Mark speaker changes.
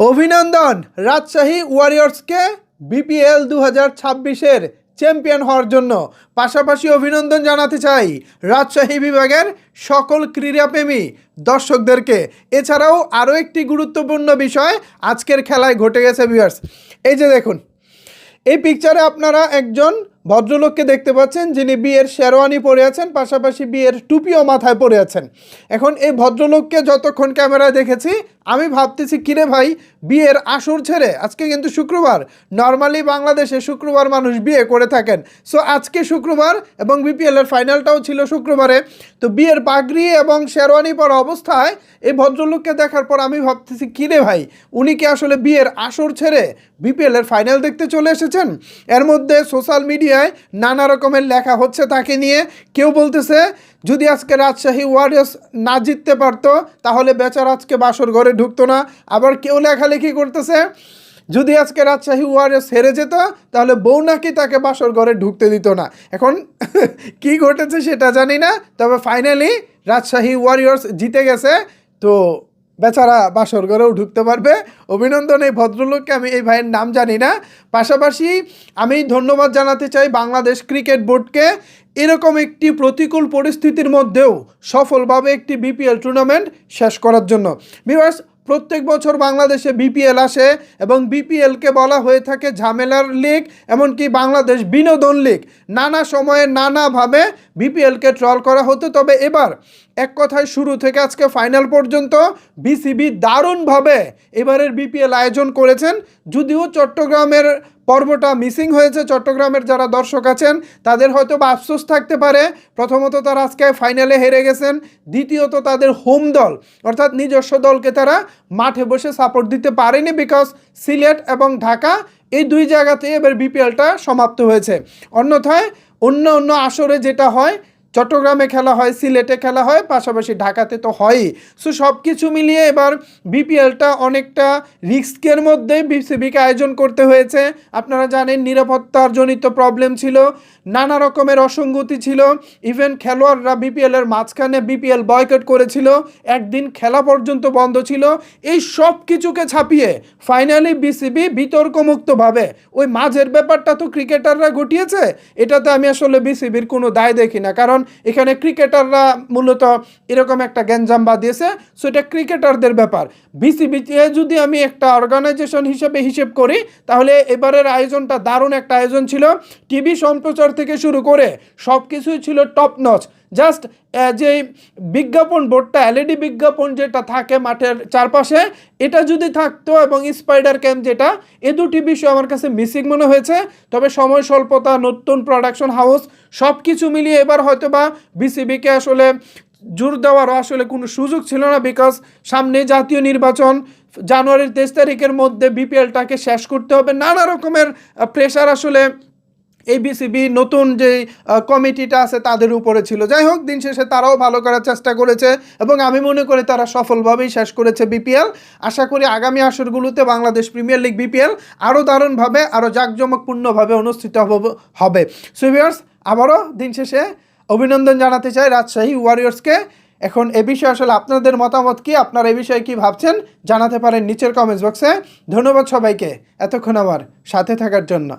Speaker 1: অভিনন্দন Rajshahi ওয়ারিয়র্সকে BPL 2026-এর champion হওয়ার জন্য। পাশাপাশি অভিনন্দন জানাতে চাই রাজশাহী বিভাগের সকল ক্রীড়াপ্রেমী দর্শকদেরকে। এছাড়াও আরও একটি গুরুত্বপূর্ণ বিষয় আজকের খেলায় ঘটে গেছে ভিউয়ার্স। এই যে দেখুন, এই পিকচারে আপনারা একজন ভদ্রলোককে দেখতে পাচ্ছেন যিনি বিয়ের শেরওয়ানি পরে আছেন, পাশাপাশি বিয়ের টুপিও মাথায় পরে আছেন। এখন এই ভদ্রলোককে যতক্ষণ ক্যামেরায় দেখেছি আমি ভাবতেছি কিরে ভাই, বিয়ের আসর ছেড়ে, আজকে কিন্তু শুক্রবার, নর্মালি বাংলাদেশে শুক্রবার মানুষ বিয়ে করে থাকেন, সো আজকে শুক্রবার এবং বিপিএলের ফাইনালটাও ছিল শুক্রবারে, তো বিয়ের পাগড়ি এবং শেরওয়ানি পরা অবস্থায় এই ভদ্রলোককে দেখার পর আমি ভাবতেছি কিরে ভাই, উনি কি আসলে বিয়ের আসর ছেড়ে বিপিএলের ফাইনাল দেখতে চলে এসেছেন? এর মধ্যে সোশ্যাল মিডিয়ায় নানা রকমের লেখা হচ্ছে তাকে নিয়ে। কেউ বলতেছে যদি আজকে রাজশাহী ওয়ারিয়র্স না জিততে পারতো তাহলে বেচারা আজকে বাসর ঘরে ঢুকতো না। আবার কেউ লেখালেখি করতেছে যদি আজকে রাজশাহী ওয়ারিয়র্স হেরে যেত তাহলে বউ নাকি তাকে বাসর ঘরে ঢুকতে দিত না। এখন কি ঘটেছে সেটা জানি না, তবে ফাইনালি রাজশাহী ওয়ারিয়র্স জিতে গেছে, তো বেচারা বাসর ঘরেও ঢুকতে পারবে। অভিনন্দন এই ভদ্রলোককে, আমি এই ভাইয়ের নাম জানি না। পাশাপাশি আমি ধন্যবাদ জানাতে চাই বাংলাদেশ ক্রিকেট বোর্ডকে, এরকম একটি প্রতিকূল পরিস্থিতির মধ্যেও সফলভাবে একটি বিপিএল টুর্নামেন্ট শেষ করার জন্য। ভিউয়ার্স, প্রত্যেক বছর বাংলাদেশে বিপিএল আসে এবং বিপিএলকে বলা হয়ে থাকে ঝামেলার লিগ, এমনকি বাংলাদেশ বিনোদন লিগ। নানা সময়ে নানাভাবে বিপিএলকে ট্রল করা হতো, তবে এবার এক কথায় শুরু থেকে আজকে ফাইনাল পর্যন্ত বিসিবি দারুণভাবে এবারের বিপিএল আয়োজন করেছেন। যদিও চট্টগ্রামের পর্বটা মিসিং হয়েছে, চট্টগ্রামের যারা দর্শক আছেন তাদের হয়তো বা আফসোস থাকতে পারে। প্রথমত তারা আজকে ফাইনালে হেরে গেছেন, দ্বিতীয়ত তাদের হোম দল অর্থাৎ নিজস্ব দলকে তারা মাঠে বসে সাপোর্ট দিতে পারেনি, বিকজ সিলেট এবং ঢাকা এই দুই জায়গাতেই এবার বিপিএলটা সমাপ্ত হয়েছে। অন্যথায় অন্য আসরে যেটা হয়, চট্টগ্রামে খেলা হয়, সিলেটে খেলা হয়, পাশাপাশি ঢাকাতে তো হয়ই। সো সব কিছু মিলিয়ে এবার বিপিএলটা অনেকটা রিস্কের মধ্যেই বিসিবিকে আয়োজন করতে হয়েছে। আপনারা জানেন নিরাপত্তার জনিত প্রবলেম ছিল, নানা রকমের অসঙ্গতি ছিল, ইভেন খেলোয়াড়রা বিপিএলের মাঝখানে বিপিএল বয়কট করেছিল, একদিন খেলা পর্যন্ত বন্ধ ছিল। এই সব কিছুকে ছাপিয়ে ফাইনালি বিসিবি বিতর্কমুক্তভাবে, ওই মাঝের ব্যাপারটা তো ক্রিকেটাররা ঘটিয়েছে, এটাতে আমি আসলে বিসিবির কোনো দায় দেখি না, কারণ এখানে ক্রিকেটাররা মূলত এরকম একটা গ্যাঞ্জাম বাঁধিয়েছে, সো এটা ক্রিকেটারদের ব্যাপার। বিসিবিতে যদি আমি একটা অর্গানাইজেশন হিসেবে হিসেব করি তাহলে এবারের আয়োজনটা দারুণ একটা আয়োজন ছিল। টিভি সম্প্রচার থেকে শুরু করে সব কিছুই ছিল টপ নচ। জাস্ট যে বিজ্ঞাপন বোর্ডটা, এলইডি বিজ্ঞাপন যেটা থাকে মাঠের চারপাশে, এটা যদি থাকতো এবং স্পাইডার ক্যাম্প যেটা, এ দুটি বিষয় আমার কাছে মিসিং মনে হয়েছে। তবে সময় স্বল্পতা, নতুন প্রোডাকশন হাউস, সব কিছু মিলিয়ে এবার হয়তো বা বিসিবিকে আসলে জোর দেওয়ারও আসলে কোনো সুযোগ ছিল না, বিকজ সামনে জাতীয় নির্বাচন, জানুয়ারির 23 তারিখের মধ্যে বিপিএলটাকে শেষ করতে হবে। নানা রকমের প্রেশার আসলে এই বিসিবি নতুন যে কমিটিটা আছে তাদের উপরে ছিল। যাই হোক, দিন শেষে তারাও ভালো করার চেষ্টা করেছে এবং আমি মনে করি তারা সফলভাবেই শেষ করেছে বিপিএল। আশা করি আগামী আসরগুলোতে বাংলাদেশ প্রিমিয়ার লিগ বিপিএল আরও দারুণভাবে, আরও জাঁকজমকপূর্ণভাবে অনুষ্ঠিত হবে। সো ভিউয়ার্স, আবারও দিন শেষে অভিনন্দন জানাতে চাই রাজশাহী ওয়ারিয়র্সকে। এখন এ বিষয়ে আসলে আপনাদের মতামত কি, আপনারা এই বিষয়ে কি ভাবছেন জানাতে পারেন নিচের কমেন্টস বক্সে। ধন্যবাদ সবাইকে এতক্ষণ আমার সাথে থাকার জন্য।